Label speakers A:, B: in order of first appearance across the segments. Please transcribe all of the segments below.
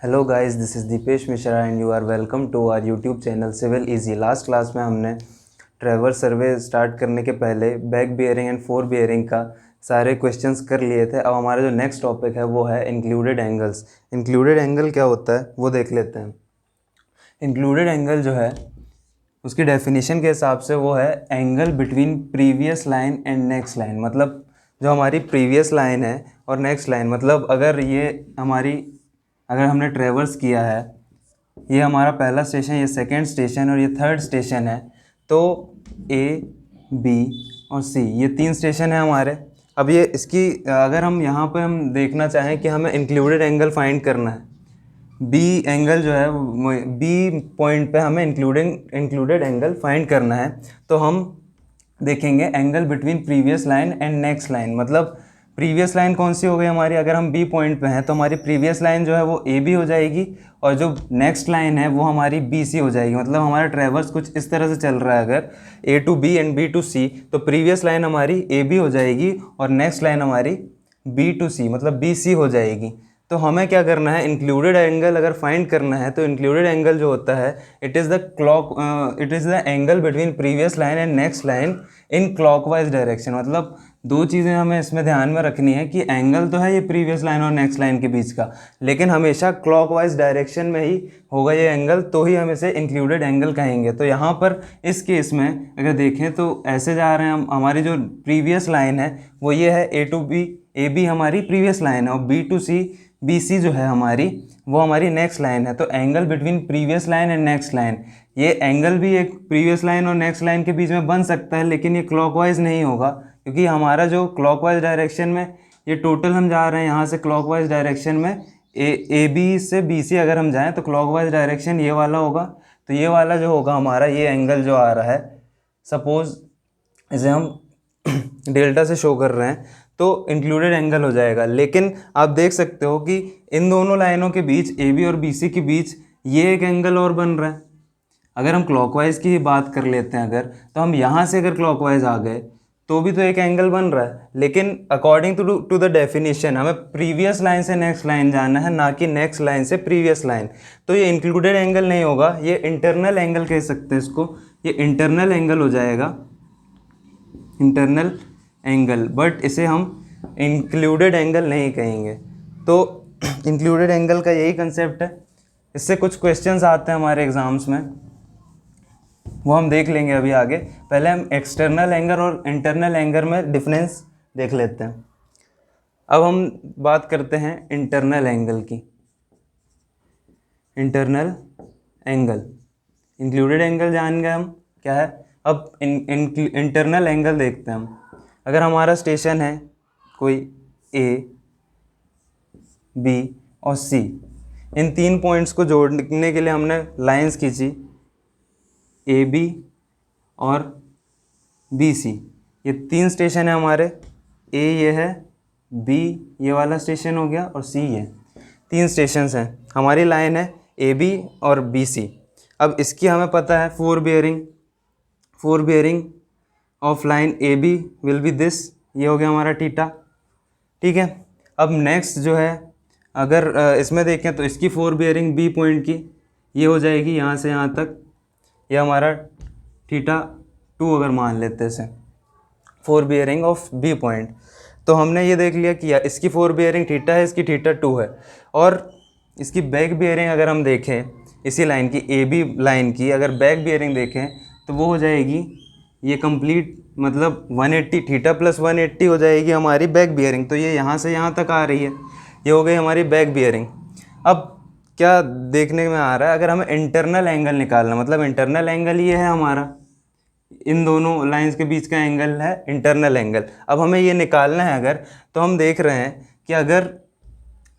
A: Hello guys, this is Deepesh Mishra and you are welcome to our YouTube channel civil easy. Last class में हमने traverse survey start करने के पहले back bearing and fore bearing का सारे questions कर लिए थे। अब हमारा जो नेक्स्ट टॉपिक है वो है इंक्लूडेड एंगल्स। इंक्लूडेड एंगल क्या होता है वो देख लेते हैं। इंक्लूडेड एंगल जो है उसकी डेफिनेशन के हिसाब से वो है angle between previous line and next line. मतलब जो हमारी प्रीवियस लाइन है और नेक्स्ट लाइन, मतलब अगर हमने ट्रेवर्स किया है, ये हमारा पहला स्टेशन, ये सेकंड स्टेशन और ये थर्ड स्टेशन है, तो ए, बी और सी ये तीन स्टेशन है हमारे। अब ये इसकी अगर हम यहाँ पे हम देखना चाहें कि हमें इंक्लूडेड एंगल फाइंड करना है, बी एंगल जो है बी पॉइंट पे हमें इंक्लूडेड एंगल फाइंड करना है, तो हम देखेंगे angle between previous line and next line. मतलब प्रीवियस लाइन कौन सी हो गई हमारी, अगर हम बी पॉइंट पे हैं तो हमारी प्रीवियस लाइन जो है वो ए बी हो जाएगी और जो नेक्स्ट लाइन है वो हमारी बी सी हो जाएगी। मतलब हमारा ट्रेवर्स कुछ इस तरह से चल रहा है, अगर A to B and B to C, तो प्रीवियस लाइन हमारी ए बी हो जाएगी और नेक्स्ट लाइन हमारी बी टू सी मतलब बी सी हो जाएगी। तो हमें क्या करना है, इंक्लूडेड एंगल अगर फाइंड करना है तो इंक्लूडेड एंगल जो होता है it is the angle between previous line and next line in clockwise direction. मतलब दो चीज़ें हमें इसमें ध्यान में रखनी है कि एंगल तो है ये प्रीवियस लाइन और नेक्स्ट लाइन के बीच का, लेकिन हमेशा क्लॉकवाइज डायरेक्शन में ही होगा ये एंगल, तो ही हम इसे इंक्लूडेड एंगल कहेंगे। तो यहाँ पर इस केस में अगर देखें तो ऐसे जा रहे हैं हम, हमारी जो प्रीवियस लाइन है वो ये है A to B, A B हमारी प्रीवियस लाइन है और B to C, B C जो है हमारी वो हमारी नेक्स्ट लाइन है। तो angle between previous line and next line, ये एंगल भी एक प्रीवियस लाइन और नेक्स्ट लाइन के बीच में बन सकता है, लेकिन ये क्लॉकवाइज नहीं होगा, क्योंकि हमारा जो क्लॉकवाइज डायरेक्शन में ये टोटल हम जा रहे हैं यहाँ से क्लॉकवाइज डायरेक्शन में ए बी से बी सी अगर हम जाएँ तो क्लॉकवाइज डायरेक्शन ये वाला होगा। तो ये वाला जो होगा हमारा, ये एंगल जो आ रहा है, सपोज इसे हम डेल्टा से शो कर रहे हैं तो इंक्लूडेड एंगल हो जाएगा। लेकिन आप देख सकते हो कि इन दोनों लाइनों के बीच, ए बी और बी सी के बीच, ये एक एंगल और बन रहा है। अगर हम क्लॉकवाइज की ही बात कर लेते हैं अगर, तो हम यहाँ से अगर क्लॉकवाइज आ गए तो भी तो एक एंगल बन रहा है, लेकिन अकॉर्डिंग टू द डेफिनेशन हमें प्रीवियस लाइन से नेक्स्ट लाइन जाना है, ना कि नेक्स्ट लाइन से प्रीवियस लाइन। तो ये इंक्लूडेड एंगल नहीं होगा, ये इंटरनल एंगल कह सकते हैं इसको, ये इंटरनल एंगल हो जाएगा, इंटरनल एंगल, बट इसे हम इंक्लूडेड एंगल नहीं कहेंगे। तो इंक्लूडेड एंगल का यही कंसेप्ट है। इससे कुछ क्वेश्चंस आते हैं हमारे एग्जाम्स में, वो हम देख लेंगे अभी आगे। पहले हम एक्सटर्नल एंगल और इंटरनल एंगल में डिफरेंस देख लेते हैं। अब हम बात करते हैं इंटरनल एंगल की। इंटरनल एंगल, इंक्लूडेड एंगल जान गए हम क्या है। अब इंटरनल एंगल देखते हैं हम। अगर हमारा स्टेशन है कोई ए, बी और सी, इन तीन पॉइंट्स को जोड़ने के लिए हमने लाइंस खींची, ए बी और बी सी, ये तीन स्टेशन है हमारे। ए ये है, बी ये वाला स्टेशन हो गया और सी ये, तीन स्टेशंस हैं हमारी। लाइन है ए बी और बी सी। अब इसकी हमें पता है fore bearing of line A B will be this, ये हो गया हमारा थीटा, ठीक है। अब नेक्स्ट जो है, अगर इसमें देखें तो इसकी फोर बियरिंग बी पॉइंट की ये हो जाएगी यहाँ से यहाँ तक, ये हमारा थीटा 2 अगर मान लेते हैं इसे, fore bearing of B point. तो हमने ये देख लिया कि इसकी फोर बियरिंग थीटा है, इसकी थीटा 2 है। और इसकी बैक बियरिंग अगर हम देखें, इसी लाइन की ए बी लाइन की अगर बैक बियरिंग देखें तो वो हो जाएगी ये कंप्लीट, मतलब 180, थीटा प्लस 180 हो जाएगी हमारी बैक बियरिंग। तो ये यहाँ से यहाँ तक आ रही है, ये हो गई हमारी बैक बियरिंग। अब क्या देखने में आ रहा है, अगर हमें इंटरनल एंगल निकालना, मतलब इंटरनल एंगल ये है हमारा, इन दोनों लाइंस के बीच का एंगल है इंटरनल एंगल। अब हमें ये निकालना है अगर, तो हम देख रहे हैं कि अगर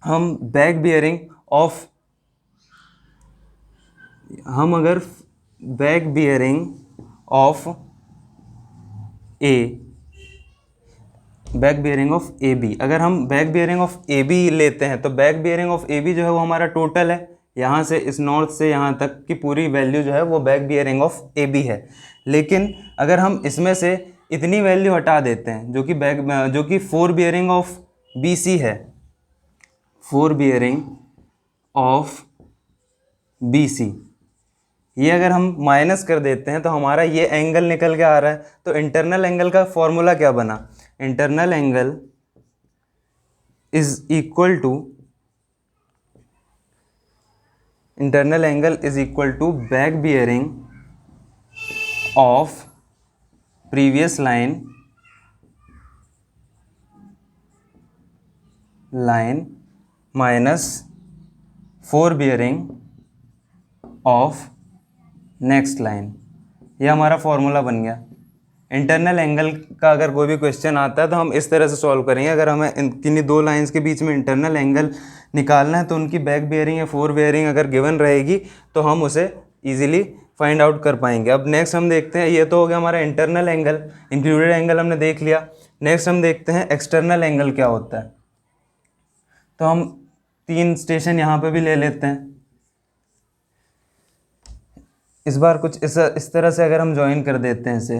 A: हम बैक बियरिंग ऑफ, हम अगर back bearing of A, back bearing of A B, अगर हम back bearing of A B लेते हैं तो back bearing of A B जो है वो हमारा टोटल है, यहाँ से इस नॉर्थ से यहाँ तक की पूरी वैल्यू जो है वो back bearing of A B है। लेकिन अगर हम इसमें से इतनी वैल्यू हटा देते हैं जो कि fore bearing of B C है, fore bearing of B C. ये अगर हम माइनस कर देते हैं तो हमारा ये एंगल निकल के आ रहा है। तो इंटरनल एंगल का फॉर्मूला क्या बना? Internal angle is equal to back bearing of previous line minus fore bearing of next line. ये हमारा फॉर्मूला बन गया। इंटरनल एंगल का अगर कोई भी क्वेश्चन आता है तो हम इस तरह से सॉल्व करेंगे। अगर हमें किन्हीं दो लाइंस के बीच में इंटरनल एंगल निकालना है तो उनकी बैक बियरिंग या फोर बियरिंग अगर गिवन रहेगी तो हम उसे इजीली फाइंड आउट कर पाएंगे। अब नेक्स्ट हम देखते हैं, ये तो हो गया हमारा इंटरनल एंगल, इंक्लूडेड एंगल हमने देख लिया। नेक्स्ट हम देखते हैं एक्सटर्नल एंगल क्या होता है। तो हम 3 स्टेशन यहाँ पे भी ले लेते हैं। इस बार कुछ इस तरह से अगर हम ज्वाइन कर देते हैं इसे,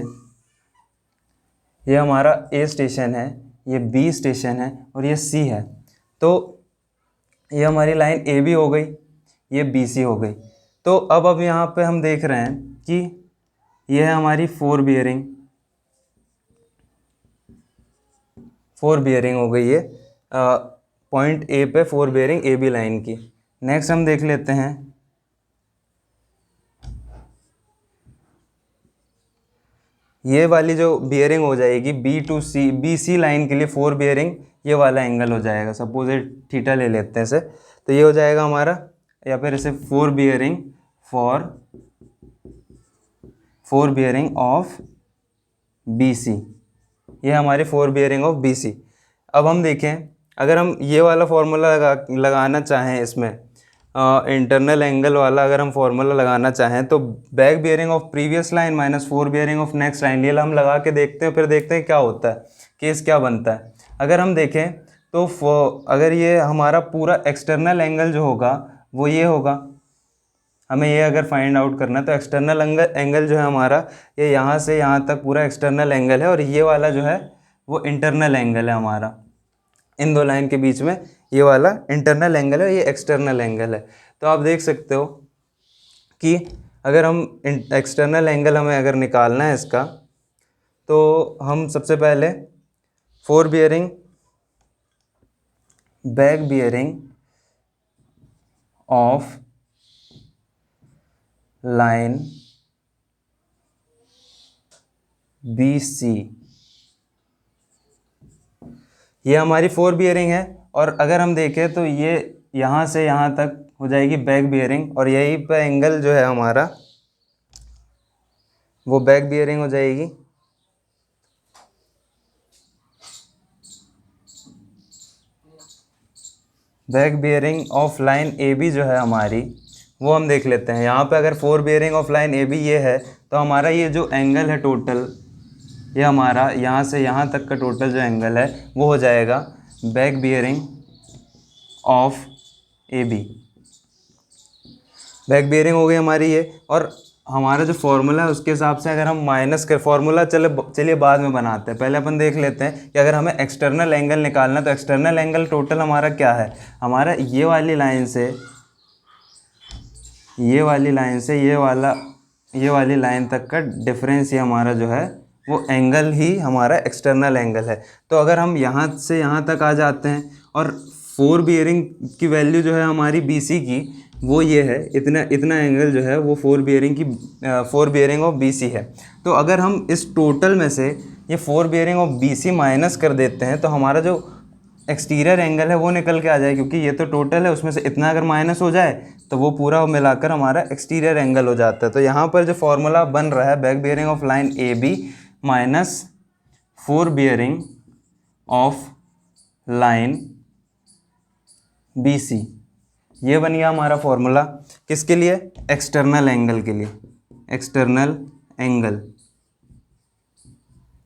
A: ये हमारा ए स्टेशन है, ये बी स्टेशन है और ये सी है। तो ये हमारी लाइन ए बी हो गई, ये बी सी हो गई। तो अब यहाँ पे हम देख रहे हैं कि ये है हमारी फोर बियरिंग हो गई है पॉइंट ए पे fore bearing A B line की। नेक्स्ट हम देख लेते हैं, ये वाली जो बियरिंग हो जाएगी बी सी लाइन के लिए फोर बियरिंग, ये वाला एंगल हो जाएगा। सपोज ये थीटा ले लेते हैं इसे, तो ये हो जाएगा हमारा, या फिर इसे fore bearing of B C, ये हमारी fore bearing of B C. अब हम देखें, अगर हम ये वाला फॉर्मूला लगाना चाहें इसमें, इंटरनल एंगल वाला अगर हम फॉर्मूला लगाना चाहें तो back bearing of previous line minus fore bearing of next line, ये हम लगा के देखते हैं, फिर देखते हैं क्या होता है, केस क्या बनता है। अगर हम देखें तो अगर ये हमारा पूरा एक्सटर्नल एंगल जो होगा वो ये होगा, हमें ये अगर फाइंड आउट करना है तो एक्सटर्नल एंगल जो है हमारा, ये यहाँ से यहाँ तक पूरा एक्सटर्नल एंगल है और ये वाला जो है वो इंटरनल एंगल है हमारा। इन दो लाइन के बीच में ये वाला इंटरनल एंगल है, ये एक्सटर्नल एंगल है। तो आप देख सकते हो कि अगर हम एक्सटर्नल एंगल हमें अगर निकालना है इसका, तो हम सबसे पहले fore bearing back bearing of line B C, ये हमारी फोर बियरिंग है। और अगर हम देखें तो ये यहाँ से यहाँ तक हो जाएगी बैक बियरिंग, और यही पे एंगल जो है हमारा वो बैक बियरिंग हो जाएगी। Back bearing of line A B जो है हमारी, वो हम देख लेते हैं। यहाँ पे अगर fore bearing of line A B ये है, तो हमारा ये जो एंगल है टोटल, ये हमारा यहाँ से यहाँ तक का टोटल जो एंगल है वो हो जाएगा back bearing of A B. Back bearing हो गई हमारी ये, और हमारा जो फॉर्मूला है उसके हिसाब से अगर हम माइनस कर, फॉर्मूला चलिए बाद में बनाते हैं, पहले अपन देख लेते हैं कि अगर हमें एक्सटर्नल एंगल निकालना है तो एक्सटर्नल एंगल टोटल हमारा क्या है। हमारा ये वाली लाइन से ये वाली लाइन तक का डिफरेंस, ये हमारा जो है वो एंगल ही हमारा एक्सटर्नल एंगल है। तो अगर हम यहाँ से यहाँ तक आ जाते हैं, और फोर बियरिंग की वैल्यू जो है हमारी बी सी की वो ये है, इतना एंगल जो है वो fore bearing of B C है। तो अगर हम इस टोटल में से ये fore bearing of B C minus कर देते हैं तो हमारा जो एक्सटीरियर एंगल है वो निकल के आ जाए, क्योंकि ये तो टोटल है, उसमें से इतना अगर माइनस हो जाए तो वो पूरा मिलाकर हमारा एक्सटीरियर एंगल हो जाता है। तो यहाँ पर जो फॉर्मूला बन रहा है back bearing of line A B minus fore bearing of line B C, ये बन गया हमारा फॉर्मूला। किसके लिए? एक्सटर्नल एंगल के लिए, एक्सटर्नल एंगल।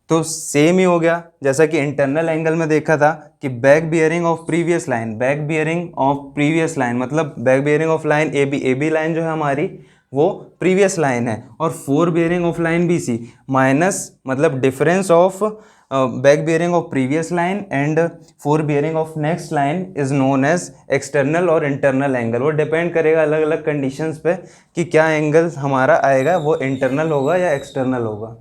A: तो सेम ही हो गया जैसा कि इंटरनल एंगल में देखा था कि back bearing of previous line, मतलब back bearing of line A B line जो है हमारी वो प्रीवियस लाइन है, और fore bearing of line B C minus मतलब difference of back bearing of previous line and fore bearing of next line is known as external और internal angle. वो depend करेगा अलग अलग कंडीशंस पे कि क्या एंगल हमारा आएगा, वो इंटरनल होगा या एक्सटर्नल होगा।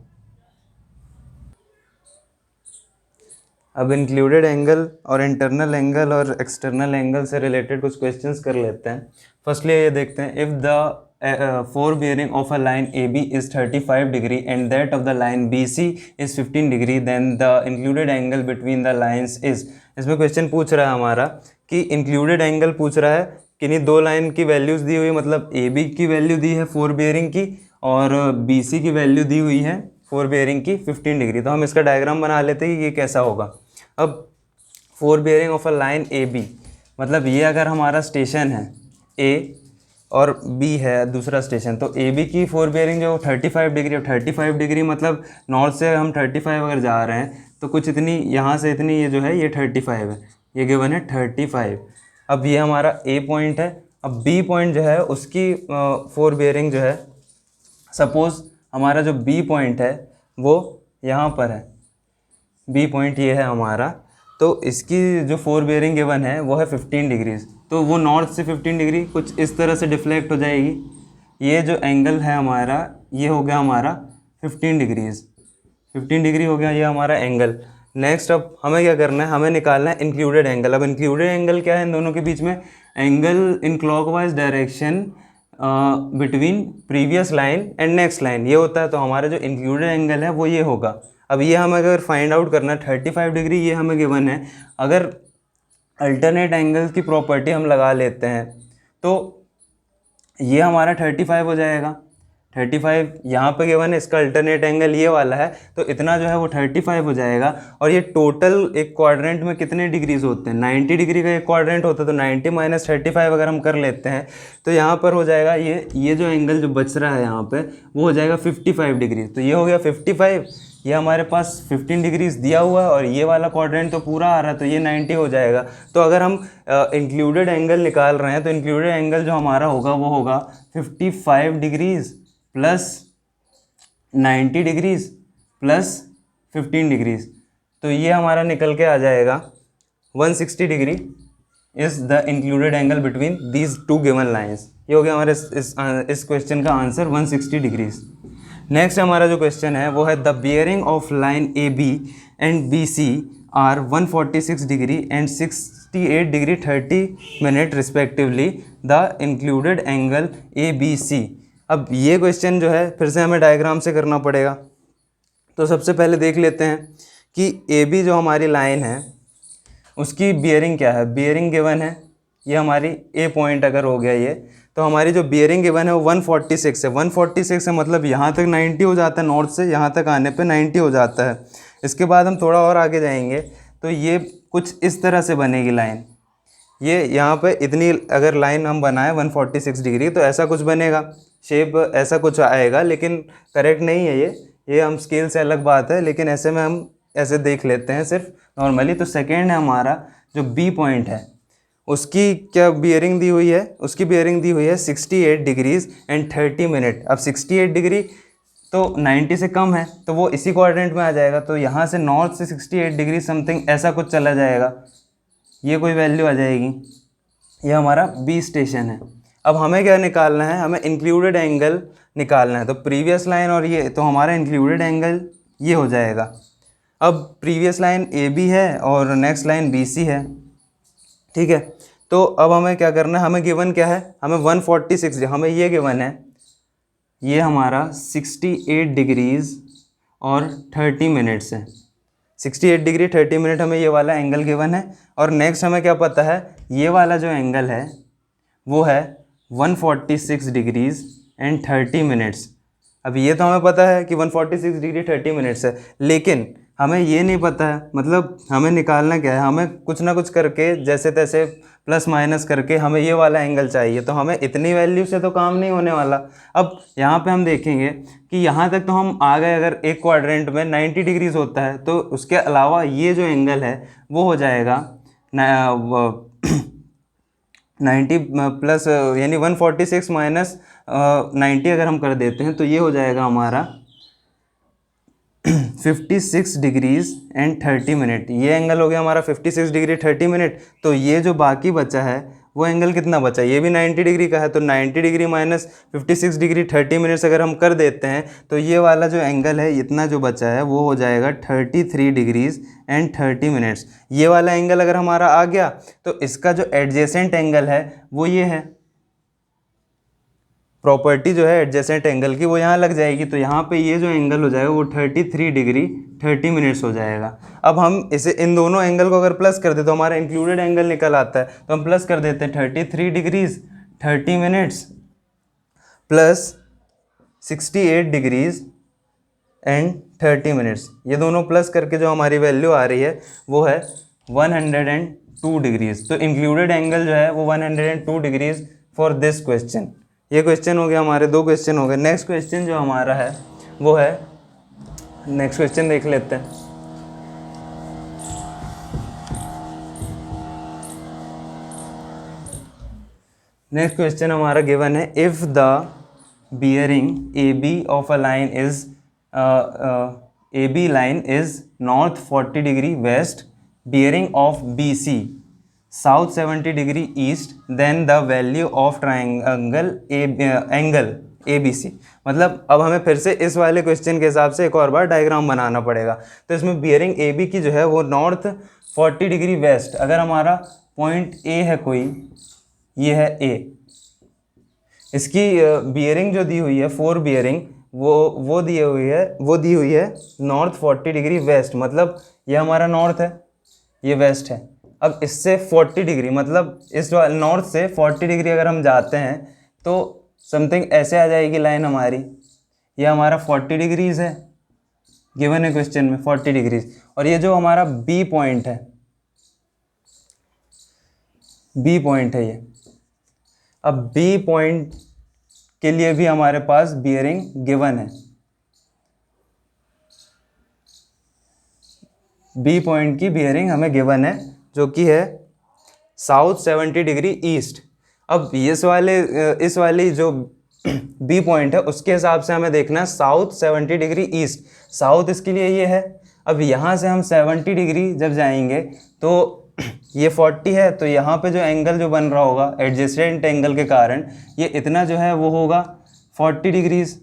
A: अब इंक्लूडेड एंगल और इंटरनल एंगल और एक्सटर्नल एंगल से रिलेटेड कुछ क्वेश्चंस कर लेते हैं। फर्स्टली ये देखते हैं, if the fore bearing of a line A B is 35 degree and that of the line B C is 15 degree then the included angle between the lines is. इसमें question पूछ रहा है हमारा कि इंक्लूडेड एंगल पूछ रहा है कि नहीं, दो लाइन की वैल्यूज़ दी हुई है, मतलब ए बी की वैल्यू दी है फोर बियरिंग की और बी सी की वैल्यू दी हुई है फोर बियरिंग की 15 डिग्री। तो हम इसका डायग्राम बना लेते हैं कि ये कैसा होगा। अब fore bearing of a line A B, मतलब ये अगर हमारा स्टेशन है ए और बी है दूसरा स्टेशन, तो ए बी की फोर बियरिंग जो 35 डिग्री, 35 डिग्री मतलब नॉर्थ से हम 35 अगर जा रहे हैं तो कुछ इतनी यहाँ से इतनी, ये जो है ये 35 है, ये गिवन है 35। अब ये हमारा ए पॉइंट है। अब बी पॉइंट जो है उसकी फोर बियरिंग जो है, सपोज़ हमारा जो बी पॉइंट है वो यहाँ पर है, बी पॉइंट ये है हमारा, तो इसकी जो फोर बियरिंग गिवन है वो है 15 डिग्रीज। तो वो नॉर्थ से 15 डिग्री कुछ इस तरह से डिफ्लेक्ट हो जाएगी। ये जो एंगल है हमारा ये हो गया हमारा 15 डिग्रीज, 15 डिग्री हो गया ये हमारा एंगल। नेक्स्ट अब हमें क्या करना है, हमें निकालना है इंक्लूडेड एंगल। अब इंक्लूडेड एंगल क्या है इन दोनों के बीच में, angle in clockwise direction between previous line and next line, ये होता है। तो हमारा जो इंक्लूडेड एंगल है वो ये होगा। अब ये हमें अगर फाइंड आउट करना है 35 डिग्री, ये हमें गिवन है। अगर अल्टरनेट एंगल की प्रॉपर्टी हम लगा लेते हैं तो ये हमारा 35 हो जाएगा। 35 यहाँ पे गिवन है, इसका अल्टरनेट एंगल ये वाला है, तो इतना जो है वो 35 हो जाएगा। और ये टोटल एक क्वाड्रेंट में कितने डिग्रीज होते हैं, 90 डिग्री का एक क्वाड्रेंट होता है, तो 90 माइनस 35 अगर हम कर लेते हैं तो यहाँ पर हो जाएगा ये जो एंगल जो बच रहा है यहाँ पे वो हो जाएगा 55 डिग्री। तो ये हो गया 55, ये हमारे पास 15 डिग्रीज दिया हुआ है और ये वाला क्वाड्रेंट तो पूरा आ रहा है, तो ये 90 हो जाएगा। तो अगर हम इंक्लूडेड एंगल निकाल रहे हैं तो इंक्लूडेड एंगल जो हमारा होगा वो होगा 55 degrees plus 90 degrees plus 15 degrees, तो ये हमारा निकल के आ जाएगा 160 degree is the included angle between these two given lines. ये हो गया हमारे इस क्वेश्चन का आंसर 160 डिग्रीज। नेक्स्ट हमारा जो क्वेश्चन है वो है the bearing of line A B and B C are 146 degree and 68 degree 30 minute respectively, the included angle A B C. अब ये क्वेश्चन जो है फिर से हमें डायग्राम से करना पड़ेगा। तो सबसे पहले देख लेते हैं कि ए बी जो हमारी लाइन है उसकी बियरिंग क्या है। बियरिंग गिवन है, ये हमारी ए पॉइंट अगर हो गया ये, तो हमारी जो बियरिंग गिवन है वो 146 है। 146 है मतलब यहाँ तक 90 हो जाता है, नॉर्थ से यहाँ तक आने पे 90 हो जाता है। इसके बाद हम थोड़ा और आगे जाएंगे तो ये कुछ इस तरह से बनेगी लाइन। ये यहाँ पे इतनी अगर लाइन हम बनाएं 146 डिग्री तो ऐसा कुछ बनेगा, शेप ऐसा कुछ आएगा, लेकिन करेक्ट नहीं है ये हम स्केल से अलग बात है, लेकिन ऐसे में हम ऐसे देख लेते हैं सिर्फ नॉर्मली। तो सेकेंड है हमारा जो बी पॉइंट है उसकी क्या बियरिंग दी हुई है, उसकी बियरिंग दी हुई है 68 डिग्रीज एंड 30 मिनट। अब 68 डिग्री तो 90 से कम है तो वो इसी क्वाड्रेंट में आ जाएगा, तो यहाँ से नॉर्थ से 68 डिग्री समथिंग ऐसा कुछ चला जाएगा, ये कोई वैल्यू आ जाएगी। ये हमारा बी स्टेशन है। अब हमें क्या निकालना है, हमें इंक्लूडेड एंगल निकालना है। तो प्रीवियस लाइन और ये, तो हमारा इंक्लूडेड एंगल ये हो जाएगा। अब प्रीवियस लाइन ए बी है और नेक्स्ट लाइन बी सी है, ठीक है। तो अब हमें क्या करना है, हमें गिवन क्या है, हमें 146, हमें ये गिवन है, ये हमारा 68 डिग्रीज और 30 मिनट्स है। 68 डिग्री 30 मिनट हमें ये वाला एंगल गिवन है। और नेक्स्ट हमें क्या पता है, ये वाला जो एंगल है वो है 146 डिग्रीज एंड 30 मिनट्स। अब ये तो हमें पता है कि 146 डिग्री 30 मिनट्स है, लेकिन हमें ये नहीं पता है, मतलब हमें निकालना क्या है, हमें कुछ ना कुछ करके जैसे तैसे प्लस माइनस करके हमें ये वाला एंगल चाहिए। तो हमें इतनी वैल्यू से तो काम नहीं होने वाला। अब यहाँ पे हम देखेंगे कि यहाँ तक तो हम आ गए, अगर एक क्वाड्रेंट में 90 डिग्रीज होता है तो उसके अलावा ये जो एंगल है वो हो जाएगा 90 प्लस यानी 146 माइनस 90 अगर हम कर देते हैं तो ये हो जाएगा हमारा 56 डिग्रीज एंड 30 मिनट, ये एंगल हो गया हमारा 56 डिग्री 30 मिनट। तो ये जो बाकी बचा है वो एंगल कितना बचा, ये भी 90 डिग्री का है, तो 90 डिग्री माइनस 56 डिग्री 30 मिनट्स अगर हम कर देते हैं तो ये वाला जो एंगल है इतना जो बचा है वो हो जाएगा 33 डिग्रीज एंड 30 मिनट्स। ये वाला एंगल अगर हमारा आ गया तो इसका जो एडजेसेंट एंगल है वो ये है, प्रॉपर्टी जो है एडजेसेंट एंगल की वो यहाँ लग जाएगी, तो यहाँ पे ये जो एंगल हो जाएगा वो 33 डिग्री 30 मिनट्स हो जाएगा। अब हम इसे इन दोनों एंगल को अगर प्लस कर दे तो हमारा इंक्लूडेड एंगल निकल आता है, तो हम प्लस कर देते हैं 33 degrees 30 minutes plus 68 degrees and 30 minutes, ये दोनों प्लस करके जो हमारी वैल्यू आ रही है वो है 102 डिग्रीज। तो इंक्लूडेड एंगल जो है वो 102 डिग्रीज फॉर दिस क्वेश्चन। ये क्वेश्चन हो गया, हमारे 2 क्वेश्चन हो गए। नेक्स्ट क्वेश्चन जो हमारा है वो है, नेक्स्ट क्वेश्चन देख लेते हैं। नेक्स्ट क्वेश्चन हमारा गिवन है, if the bearing A B of a line is A B line is north 40 degree west, bearing of B C south 70 degree east, then the value of triangle angle A B C. मतलब अब हमें फिर से इस वाले question के हिसाब से एक और बार डायग्राम बनाना पड़ेगा। तो इसमें बियरिंग ए बी की जो है वो नॉर्थ 40 डिग्री वेस्ट, अगर हमारा पॉइंट ए है कोई, ये है ए, इसकी बियरिंग जो दी हुई है 4 बियरिंग वो दी हुई है नॉर्थ 40 डिग्री वेस्ट, मतलब ये हमारा नॉर्थ है, ये वेस्ट है। अब इससे 40 डिग्री मतलब इस नॉर्थ से 40 डिग्री अगर हम जाते हैं तो समथिंग ऐसे आ जाएगी लाइन हमारी, ये हमारा 40 डिग्रीज है, गिवन है क्वेश्चन में 40 डिग्रीज। और ये जो हमारा बी पॉइंट है, बी पॉइंट है ये। अब बी पॉइंट के लिए भी हमारे पास बियरिंग गिवन है, बी पॉइंट की बियरिंग हमें गिवन है जो कि है साउथ 70 डिग्री ईस्ट। अब इस वाली जो बी पॉइंट है उसके हिसाब से हमें देखना है साउथ 70 डिग्री ईस्ट, साउथ इसके लिए ये है। अब यहाँ से हम 70 डिग्री जब जाएंगे तो ये 40 है, तो यहाँ पे जो एंगल जो बन रहा होगा एडजेसेंट एंगल के कारण ये इतना जो है वो होगा 40 डिग्रीज,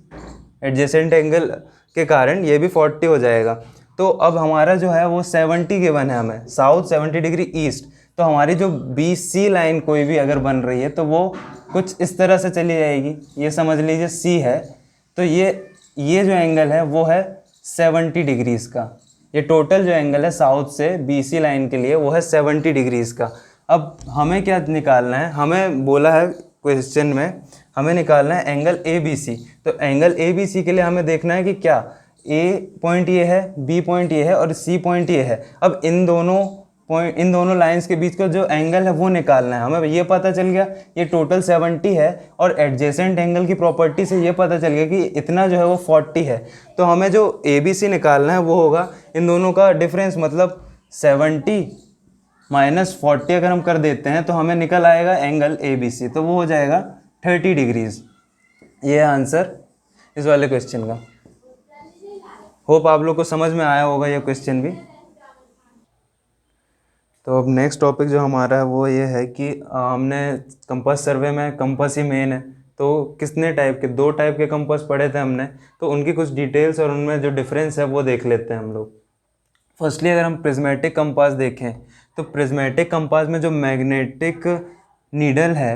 A: एडजेसेंट एंगल के कारण ये भी 40 हो जाएगा। तो अब हमारा जो है वो 70 गिवन है हमें, साउथ 70 डिग्री ईस्ट। तो हमारी जो बी सी लाइन कोई भी अगर बन रही है तो वो कुछ इस तरह से चली जाएगी, ये समझ लीजिए सी है, तो ये जो एंगल है वो है 70 डिग्रीज का। ये टोटल जो एंगल है साउथ से बी सी लाइन के लिए वो है 70 डिग्रीज का। अब हमें क्या निकालना है, हमें बोला है क्वेश्चन में हमें निकालना है एंगल ए बी सी। तो एंगल ए बी सी के लिए हमें देखना है कि क्या ए पॉइंट ये है, बी पॉइंट ये है और सी पॉइंट ये है। अब इन दोनों लाइंस के बीच का जो एंगल है वो निकालना है। हमें ये पता चल गया ये टोटल 70 है और एडजेसेंट एंगल की प्रॉपर्टी से ये पता चल गया कि इतना जो है वो 40 है। तो हमें जो ए बी सी निकालना है वो होगा इन दोनों का डिफरेंस, मतलब 70 माइनस 40 अगर हम कर देते हैं तो हमें निकल आएगा एंगल ए बी सी, तो वो हो जाएगा 30 डिग्रीज। ये है आंसर इस वाले क्वेश्चन का। होप आप लोग को समझ में आया होगा ये क्वेश्चन भी। तो अब नेक्स्ट टॉपिक जो हमारा है वो ये है कि हमने कंपास सर्वे में कंपास ही मेन है, तो कितने टाइप के 2 टाइप के कंपास पढ़े थे हमने, तो उनकी कुछ डिटेल्स और उनमें जो डिफरेंस है वो देख लेते हैं हम लोग। फर्स्टली अगर हम प्रिज्मेटिक कंपास देखें तो प्रिज्मेटिक कंपास में जो मैग्नेटिक नीडल है,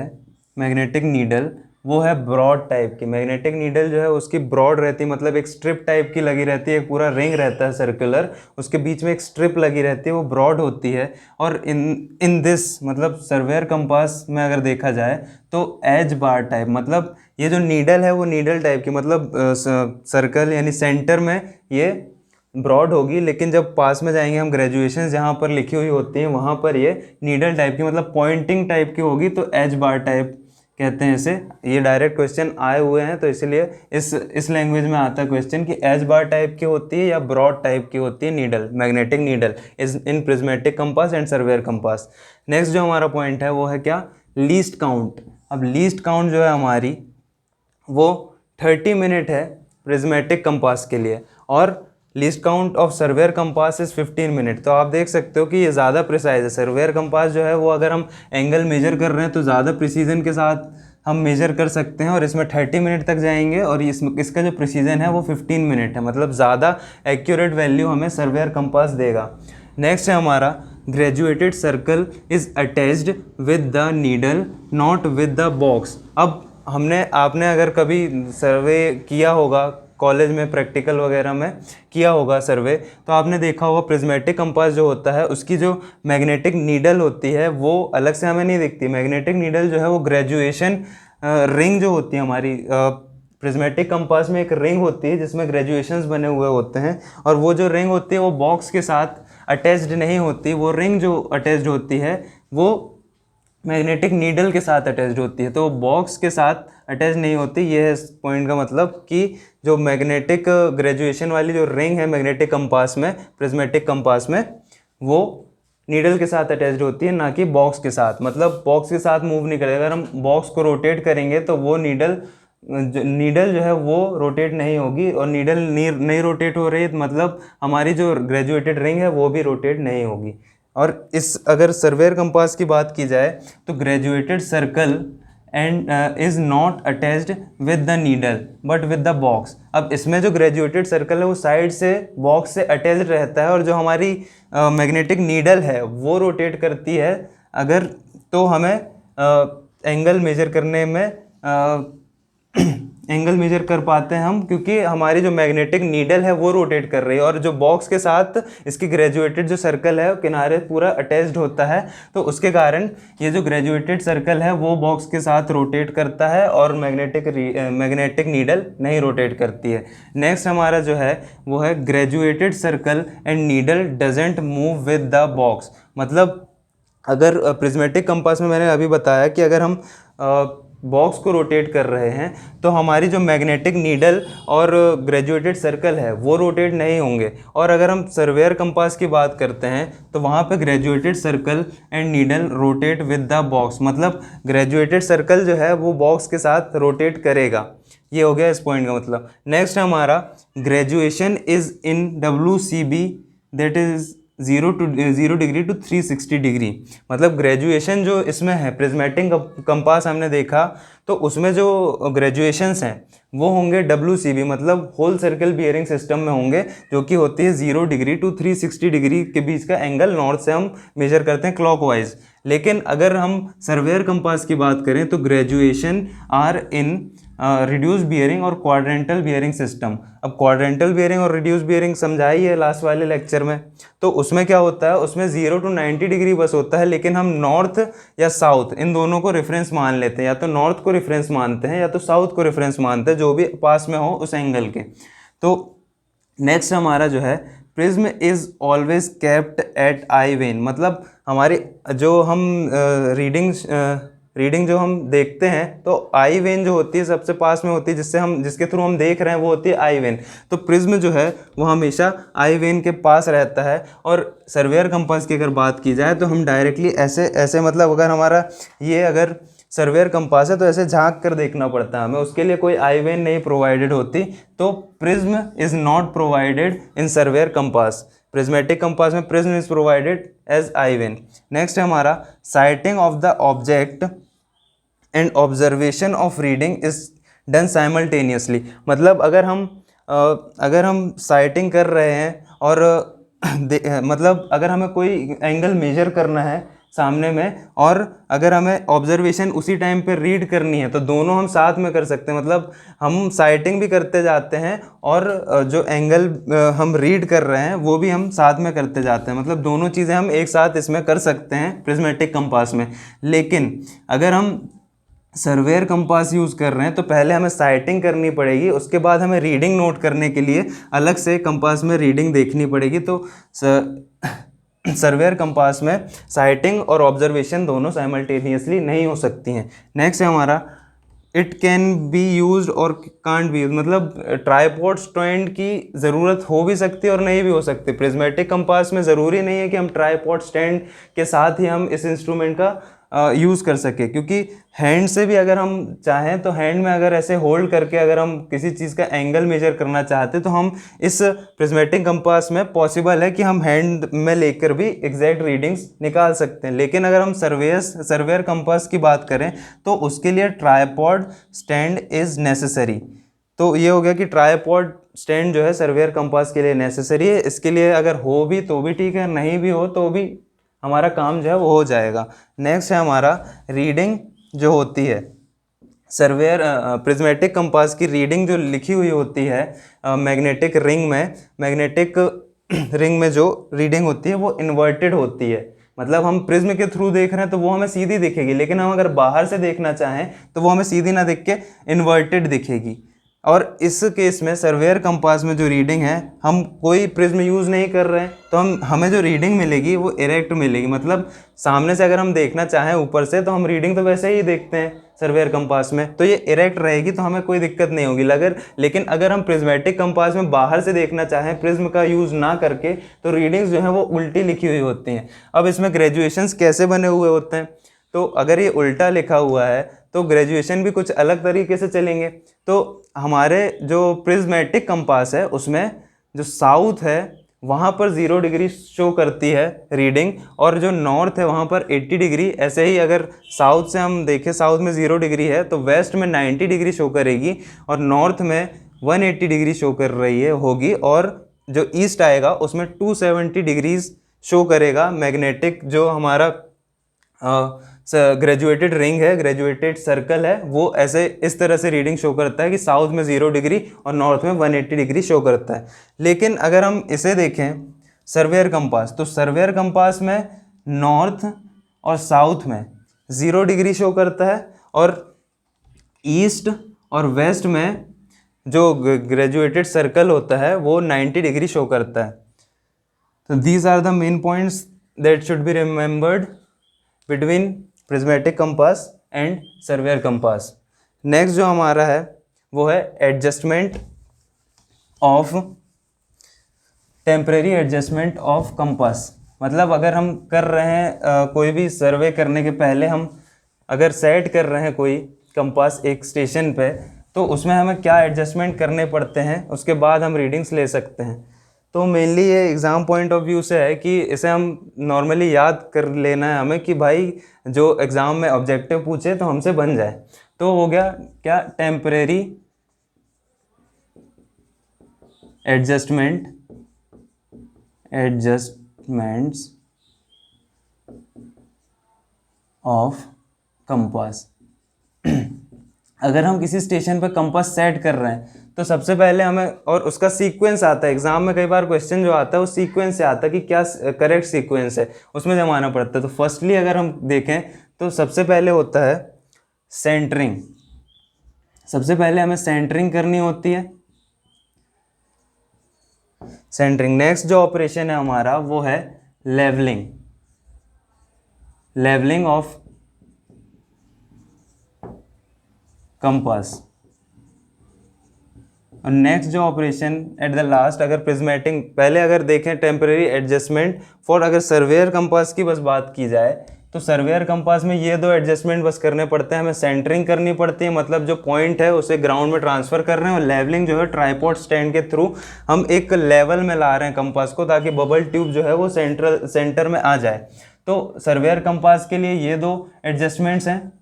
A: मैग्नेटिक नीडल वो है ब्रॉड टाइप की। मैग्नेटिक नीडल जो है उसकी ब्रॉड रहती है, मतलब एक स्ट्रिप टाइप की लगी रहती है, एक पूरा रिंग रहता है सर्कुलर, उसके बीच में एक स्ट्रिप लगी रहती है, वो ब्रॉड होती है। और इन दिस मतलब सर्वेयर कंपास में अगर देखा जाए तो एज बार टाइप, मतलब ये जो नीडल है वो नीडल टाइप की, मतलब सर्कल यानी सेंटर में ये ब्रॉड होगी, लेकिन जब पास में जाएंगे हम ग्रेजुएशन जहाँ पर लिखी हुई होती हैं वहाँ पर ये नीडल टाइप की, मतलब पॉइंटिंग टाइप की होगी, तो एज बार टाइप कहते हैं इसे। ये डायरेक्ट क्वेश्चन आए हुए हैं तो इसलिए इस लैंग्वेज में आता है क्वेश्चन कि एज बार टाइप की होती है या ब्रॉड टाइप की होती है needle, magnetic needle is in prismatic compass and surveyor compass. Next जो हमारा पॉइंट है वो है क्या, लीस्ट काउंट। अब लीस्ट काउंट जो है हमारी वो 30 मिनट है प्रिज्मेटिक कंपास के लिए, और least count of surveyor compass is 15 minute. तो आप देख सकते हो कि ये ज़्यादा प्रिसाइज है। सर्वेयर कंपास जो है वो अगर हम एंगल मेजर कर रहे हैं तो ज़्यादा प्रिसीजन के साथ हम मेजर कर सकते हैं, और इसमें 30 मिनट तक जाएंगे, और इसका जो प्रिसीजन है वो 15 मिनट है, मतलब ज़्यादा एक्यूरेट वैल्यू हमें सर्वेयर कंपास देगा। नेक्स्ट है हमारा graduated circle is attached with the needle not with the box. अब आपने अगर कभी सर्वे किया होगा कॉलेज में, प्रैक्टिकल वगैरह में किया होगा सर्वे, तो आपने देखा होगा प्रिज्मेटिक कंपास जो होता है उसकी जो मैग्नेटिक नीडल होती है वो अलग से हमें नहीं दिखती। मैग्नेटिक नीडल जो है वो ग्रेजुएशन रिंग जो होती है हमारी प्रिज्मेटिक कंपास में एक रिंग होती है जिसमें ग्रेजुएशंस बने हुए होते हैं, और वो जो रिंग होती है वो बॉक्स के साथ अटैच्ड नहीं होती। वो रिंग जो अटैच्ड होती है वो मैग्नेटिक नीडल के साथ अटैच्ड होती है, तो बॉक्स के साथ अटैच नहीं होती। ये है इस पॉइंट का मतलब कि जो मैग्नेटिक ग्रेजुएशन वाली जो रिंग है मैग्नेटिक कंपास में, प्रिज्मेटिक कंपास में, वो नीडल के साथ अटैच्ड होती है, ना कि बॉक्स के साथ। मतलब बॉक्स के साथ मूव नहीं करेगा। अगर हम बॉक्स को रोटेट करेंगे तो वो नीडल जो है वो रोटेट नहीं होगी, और नीडल नहीं रोटेट हो रही है मतलब हमारी जो ग्रेजुएटेड रिंग है वो भी रोटेट नहीं होगी। और अगर सर्वेयर कंपास की बात की जाए तो graduated circle and is not attached with the needle but with the box. अब इसमें जो ग्रेजुएटेड सर्कल है वो साइड से बॉक्स से अटैच्ड रहता है, और जो हमारी मैग्नेटिक नीडल है वो रोटेट करती है। अगर तो हमें एंगल मेजर करने में एंगल मेजर कर पाते हैं हम, क्योंकि हमारी जो मैग्नेटिक नीडल है वो रोटेट कर रही है, और जो बॉक्स के साथ इसकी ग्रेजुएटेड जो सर्कल है किनारे पूरा अटैच्ड होता है, तो उसके कारण ये जो ग्रेजुएटेड सर्कल है वो बॉक्स के साथ रोटेट करता है और मैग्नेटिक नीडल नहीं रोटेट करती है। नेक्स्ट हमारा जो है वो है graduated circle and needle doesn't move with the box. मतलब अगर प्रिज्मेटिक कंपास में मैंने अभी बताया कि अगर हम बॉक्स को रोटेट कर रहे हैं तो हमारी जो मैग्नेटिक नीडल और ग्रेजुएटेड सर्कल है वो रोटेट नहीं होंगे। और अगर हम सर्वेयर कंपास की बात करते हैं तो वहाँ पे graduated circle and needle rotate with the box, मतलब ग्रेजुएटेड सर्कल जो है वो बॉक्स के साथ रोटेट करेगा। ये हो गया इस पॉइंट का मतलब। नेक्स्ट हमारा graduation is in WCB that is 0 degree to 360 degree. मतलब ग्रेजुएशन जो इसमें है प्रिज्मेटिक कंपास हमने देखा तो उसमें जो ग्रेजुएशंस हैं वो होंगे WCB, मतलब होल सर्कल बियरिंग सिस्टम में होंगे, जो कि होती है 0 डिग्री टू 360 डिग्री के बीच का एंगल नॉर्थ से हम मेजर करते हैं क्लॉकवाइज। लेकिन अगर हम सर्वेयर कंपास की बात करें तो graduation are in reduce bearing और क्वाड्रेंटल बियरिंग सिस्टम। अब क्वाड्रेंटल बियरिंग और रिड्यूस बियरिंग समझाई है लास्ट वाले लेक्चर में, तो उसमें क्या होता है, उसमें 0 टू 90 डिग्री बस होता है, लेकिन हम नॉर्थ या साउथ इन दोनों को रेफरेंस मान लेते हैं, या तो नॉर्थ को रेफरेंस मानते हैं या तो साउथ को रेफरेंस मानते हैं, जो भी पास में हो उस एंगल के। तो नेक्स्ट हमारा जो है prism is always kept at I when. मतलब हमारी जो हम रीडिंग जो हम देखते हैं तो आई वेन जो होती है सबसे पास में होती है, जिसके थ्रू हम देख रहे हैं वो होती है आई वेन। तो प्रिज्म जो है वो हमेशा आई वेन के पास रहता है। और सर्वेयर कंपास की अगर बात की जाए तो हम डायरेक्टली ऐसे मतलब अगर हमारा ये अगर सर्वेयर कंपास है तो ऐसे झांक कर देखना पड़ता है हमें, उसके लिए कोई आई वेन नहीं प्रोवाइडेड होती। तो prism is not provided in surveyor compass. Prismatic compass में prism is provided as eye vane. Next है हमारा sighting of the object and observation of reading is done simultaneously. मतलब अगर हम साइटिंग कर रहे हैं और मतलब अगर हमें कोई एंगल मेजर करना है सामने में और अगर हमें ऑब्जर्वेशन उसी टाइम पे रीड करनी है तो दोनों हम साथ में कर सकते हैं। मतलब हम साइटिंग भी करते जाते हैं और जो एंगल हम रीड कर रहे हैं वो भी हम साथ में करते जाते हैं। मतलब दोनों चीज़ें हम एक साथ इसमें कर सकते हैं प्रिज्मेटिक कंपास में। लेकिन अगर हम सर्वेयर कंपास यूज़ कर रहे हैं तो पहले हमें साइटिंग करनी पड़ेगी, उसके बाद हमें रीडिंग नोट करने के लिए अलग से कंपास में रीडिंग देखनी पड़ेगी। तो सर्वेयर कंपास में साइटिंग और ऑब्जर्वेशन दोनों साइमल्टेनियसली नहीं हो सकती हैं। नेक्स्ट है हमारा इट कैन बी यूज्ड और कांट बी यूज। मतलब ट्राइपॉड स्टैंड की ज़रूरत हो भी सकती है और नहीं भी हो सकती। प्रिज्मेटिक कंपास में ज़रूरी नहीं है कि हम ट्राइपॉड स्टैंड के साथ ही हम इस इंस्ट्रूमेंट का यूज़ कर सके, क्योंकि हैंड से भी अगर हम चाहें तो हैंड में अगर ऐसे होल्ड करके अगर हम किसी चीज़ का एंगल मेजर करना चाहते तो हम इस प्रिज्मेटिक कंपास में पॉसिबल है कि हम हैंड में लेकर भी एग्जैक्ट रीडिंग्स निकाल सकते हैं। लेकिन अगर हम सर्वेयर कंपास की बात करें तो उसके लिए ट्राइपॉड स्टैंड इज़ नेसेसरी। तो ये हो गया कि ट्राइपॉड स्टैंड जो है सर्वेयर कंपास के लिए नेसेसरी है। इसके लिए अगर हो भी तो भी ठीक है, नहीं भी हो तो भी हमारा काम जो है वो हो जाएगा। नेक्स्ट है हमारा रीडिंग जो होती है सर्वेयर प्रिज्मेटिक कंपास की रीडिंग जो लिखी हुई होती है मैग्नेटिक रिंग में जो रीडिंग होती है वो इन्वर्टेड होती है। मतलब हम प्रिज्म के थ्रू देख रहे हैं तो वो हमें सीधी दिखेगी, लेकिन हम अगर बाहर से देखना चाहें तो वो हमें सीधी ना दिख के इन्वर्टेड दिखेगी। और इस केस में सर्वेयर कंपास में जो रीडिंग है, हम कोई प्रिज्म यूज़ नहीं कर रहे हैं तो हमें जो रीडिंग मिलेगी वो इरेक्ट मिलेगी। मतलब सामने से अगर हम देखना चाहें ऊपर से तो हम रीडिंग तो वैसे ही देखते हैं सर्वेयर कंपास में, तो ये इरेक्ट रहेगी तो हमें कोई दिक्कत नहीं होगी। लेकिन अगर हम प्रिज्मेटिक कंपास में बाहर से देखना चाहें प्रिज्म का यूज़ ना करके तो रीडिंग्स जो हैं वो उल्टी लिखी हुई होती हैं। अब इसमें ग्रेजुएशंस कैसे बने हुए होते हैं, तो अगर ये उल्टा लिखा हुआ है तो ग्रेजुएशन भी कुछ अलग तरीके से चलेंगे। तो हमारे जो प्रिज्मेटिक कंपास है उसमें जो साउथ है वहाँ पर 0 डिग्री शो करती है रीडिंग, और जो नॉर्थ है वहाँ पर 80 डिग्री। ऐसे ही अगर साउथ से हम देखें, साउथ में 0 डिग्री है तो वेस्ट में 90 डिग्री शो करेगी और नॉर्थ में 180 डिग्री शो कर रही है होगी, और जो ईस्ट आएगा उसमें 270 डिग्रीज शो करेगा। मैग्नेटिक जो हमारा ग्रेजुएटेड रिंग है, ग्रेजुएटेड सर्कल है, वो ऐसे इस तरह से रीडिंग शो करता है कि साउथ में 0 डिग्री और नॉर्थ में 180 डिग्री शो करता है। लेकिन अगर हम इसे देखें सर्वेयर कंपास, तो सर्वेयर कंपास में नॉर्थ और साउथ में 0 डिग्री शो करता है और ईस्ट और वेस्ट में जो ग्रेजुएटेड सर्कल होता है वो 90 डिग्री शो करता है। तो these are the main points that should be remembered between prismatic compass and surveyor compass. Next जो हमारा है वो है adjustment of temporary adjustment of compass. मतलब अगर हम कर रहे हैं कोई भी सर्वे करने के पहले हम अगर सेट कर रहे हैं कोई कंपास एक स्टेशन पे, तो उसमें हमें क्या एडजस्टमेंट करने पड़ते हैं, उसके बाद हम रीडिंग्स ले सकते हैं। तो मेनली ये एग्ज़ाम पॉइंट ऑफ व्यू से है कि इसे हम नॉर्मली याद कर लेना है हमें कि भाई जो एग्ज़ाम में ऑब्जेक्टिव पूछे तो हमसे बन जाए। तो हो गया क्या, टेम्परेरी एडजस्टमेंट्स ऑफ कंपास। अगर हम किसी स्टेशन पर कंपास सेट कर रहे हैं तो सबसे पहले हमें, और उसका सीक्वेंस आता है एग्जाम में, कई बार क्वेश्चन जो आता है वो सीक्वेंस से आता है कि क्या करेक्ट सीक्वेंस है, उसमें जमाना पड़ता है। तो फर्स्टली अगर हम देखें तो सबसे पहले होता है सेंटरिंग। सबसे पहले हमें सेंटरिंग करनी होती है, सेंटरिंग। नेक्स्ट जो ऑपरेशन है हमारा वो है लेवलिंग ऑफ कंपास। और नेक्स्ट जो ऑपरेशन एट द लास्ट, अगर प्रिज्मेटिक, पहले अगर देखें टेम्परेरी एडजस्टमेंट फॉर, अगर सर्वेयर कंपास की बस बात की जाए तो सर्वेयर कंपास में ये 2 एडजस्टमेंट बस करने पड़ते हैं। हमें सेंटरिंग करनी पड़ती है, मतलब जो पॉइंट है उसे ग्राउंड में ट्रांसफ़र कर रहे हैं, और लेवलिंग जो है ट्राइपॉड स्टैंड के थ्रू हम एक लेवल में ला रहे हैं कंपास को, ताकि बबल ट्यूब जो है वो सेंटर में आ जाए। तो सर्वेयर कंपास के लिए ये 2 एडजस्टमेंट्स हैं।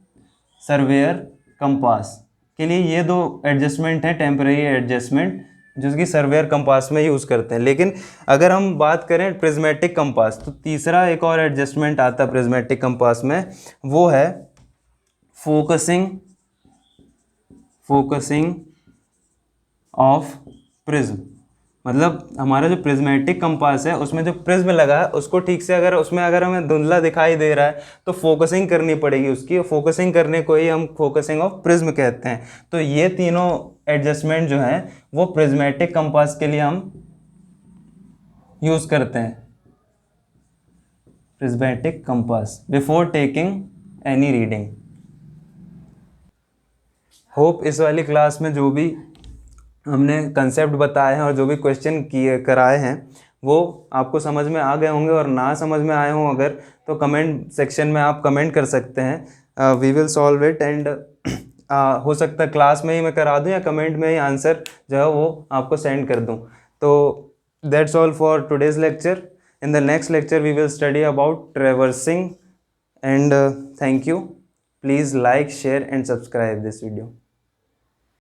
A: सर्वेयर कंपास के लिए ये 2 एडजस्टमेंट है, टेम्परेरी एडजस्टमेंट, जो कि सर्वेयर कंपास में यूज़ करते हैं। लेकिन अगर हम बात करें प्रिज्मेटिक कंपास, तो तीसरा एक और एडजस्टमेंट आता है प्रिज्मेटिक कंपास में, वो है फोकसिंग ऑफ प्रिज्म। मतलब हमारा जो प्रिज्मेटिक कंपास है उसमें जो प्रिज्म लगा है उसको ठीक से, अगर उसमें अगर हमें धुंधला दिखाई दे रहा है तो फोकसिंग करनी पड़ेगी उसकी, और फोकसिंग करने को ही हम फोकसिंग ऑफ प्रिज्म कहते हैं। तो ये तीनों एडजस्टमेंट जो हैं वो प्रिज्मेटिक कंपास के लिए हम यूज़ करते हैं, prismatic compass, before taking any reading. Hope इस वाली क्लास में जो भी हमने कंसेप्ट बताए हैं और जो भी क्वेश्चन किए कराए हैं वो आपको समझ में आ गए होंगे, और ना समझ में आए हों अगर, तो कमेंट सेक्शन में आप कमेंट कर सकते हैं। We will solve it, and हो सकता है क्लास में ही मैं करा दूं या कमेंट में ही आंसर जो है वो आपको सेंड कर दूं। तो that's all for today's lecture. In the next lecture we will study about traversing, and thank you. Please like, share and subscribe this video.